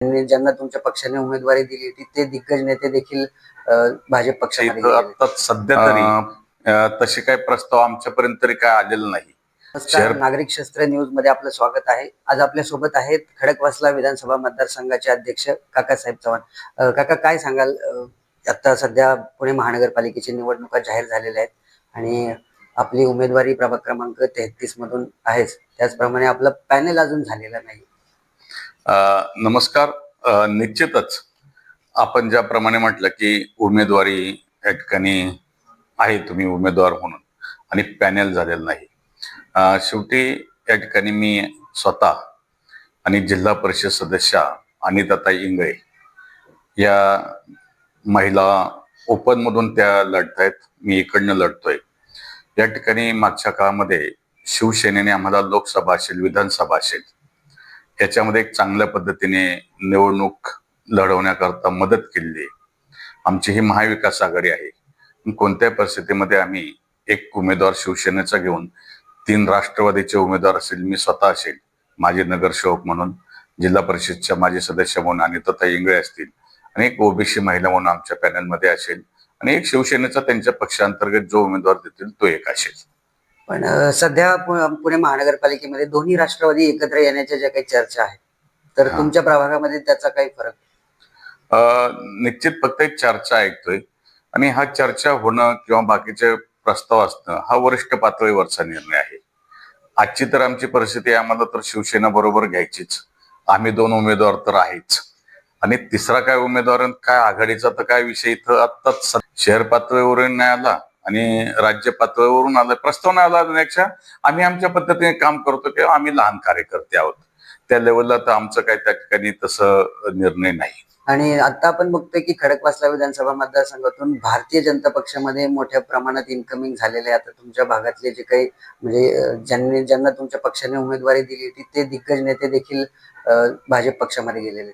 ज्यांना तुमच्या पक्षाने उमेदवारी दिली होती ते दिग्गज नेते देखील भाजप पक्षामध्ये गेलेले. आता सध्या तरी तसे काही प्रस्ताव आमच्यापर्यंत तरी काय आलेला नाही. नमस्कार, नागरिक शस्त्र न्यूज मध्ये आपलं स्वागत आहे. आज आपल्या सोबत आहेत खडकवासला विधानसभा मतदारसंघाचे अध्यक्ष काकासाहेब चव्हाण. काका, काय सांगाल? आता सध्या पुणे महानगरपालिकेची निवडणुका जाहीर झालेल्या आहेत आणि आपली उमेदवारी प्रभाग क्रमांक 33 मधून आहेच, त्याचप्रमाणे आपलं पॅनल अजून झालेलं नाही. नमस्कार. निश्चितच आपण ज्याप्रमाणे म्हटलं की उमेदवारी या ठिकाणी आहे, तुम्ही उमेदवार म्हणून, आणि पॅनल झालेलं नाही. शेवटी या ठिकाणी मी स्वतः आणि जिल्हा परिषद सदस्य अनिताताई इंगळे या महिला ओपन मधून त्या लढतायत, मी इकडनं लढतोय. या ठिकाणी मागच्या काळामध्ये शिवसेनेने आम्हाला लोकसभा असेल, विधानसभा असेल, याच्यामध्ये एक चांगल्या पद्धतीने निवडणूक लढवण्याकरता मदत केली आहे. आमची ही महाविकास आघाडी आहे. कोणत्याही परिस्थितीमध्ये आम्ही एक उमेदवार शिवसेनेचा घेऊन 3 राष्ट्रवादीचे उमेदवार असेल, मी स्वतः असेल, माझे नगरसेवक म्हणून, जिल्हा परिषदच्या माजी सदस्य म्हणून अनिताताई इंगळे असतील, आणि एक ओबीसी महिला म्हणून आमच्या पॅनलमध्ये असेल, आणि एक शिवसेनेचा त्यांच्या पक्षांतर्गत जो उमेदवार देतील तो एक असेल. पण सध्या पुणे महानगरपालिकेमध्ये दोन्ही राष्ट्रवादी एकत्र येण्याच्या ज्या काही चर्चा आहेत, तर तुमच्या प्रभागामध्ये त्याचा काही फरक? निश्चित फक्त एक चर्चा ऐकतोय, आणि हा चर्चा होणं किंवा बाकीचे प्रस्ताव असणं हा वरिष्ठ पातळीवरचा निर्णय आहे. आजची तर आमची परिस्थिती, आम्हाला तर शिवसेना बरोबर घ्यायचीच. आम्ही 2 उमेदवार तर आहेच, आणि तिसरा काय उमेदवार काय आघाडीचा तर काय विषय इथं आत्ताच शहर पातळीवरून नाही आला आणि राज्य पातळीवरून आला, प्रस्ताव नाही आला देण्यापेक्षा आम्ही आमच्या पद्धतीने काम करतो किंवा आम्ही लहान कार्यकर्ते आहोत, त्या लेवलला तर आमचं काही त्या ठिकाणी तसं निर्णय नाही. आणि आता आपण बघतोय की खडकवासला विधानसभा मतदारसंघातून भारतीय जनता पक्षामध्ये मोठ्या प्रमाणात इन्कमिंग झालेले. आता तुमच्या भागातले जे काही म्हणजे ज्यांना तुमच्या पक्षाने उमेदवारी दिली होती ते दिग्गज नेते देखील भाजप पक्षामध्ये गेलेले.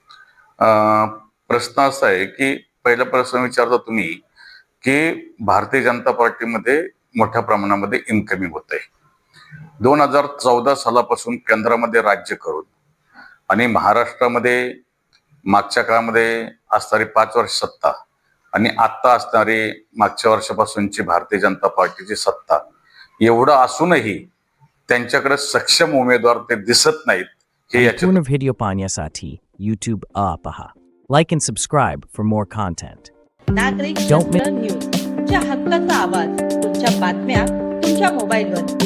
प्रश्न असा आहे की पहिला प्रश्न विचारता तुम्ही की भारतीय जनता पार्टीमध्ये मोठ्या प्रमाणामध्ये इन्कमिंग होत आहे. 2014 सालापासून केंद्रामध्ये राज्य करून आणि महाराष्ट्रामध्ये मागच्या काळामध्ये असणारी 5 वर्ष सत्ता आणि आता असणारी मागच्या वर्षापासूनची भारतीय जनता पार्टीची सत्ता, एवढं असूनही त्यांच्याकडे सक्षम उमेदवार ते दिसत नाहीत. हे पूर्ण व्हिडिओ पाहण्यासाठी YouTube पहा. Like and subscribe for more content. नागरिक शस्त्र न्यूज, तुमच्या हक्काचा आवाज, तुमच्या बातम्या तुमच्या मोबाईलवर.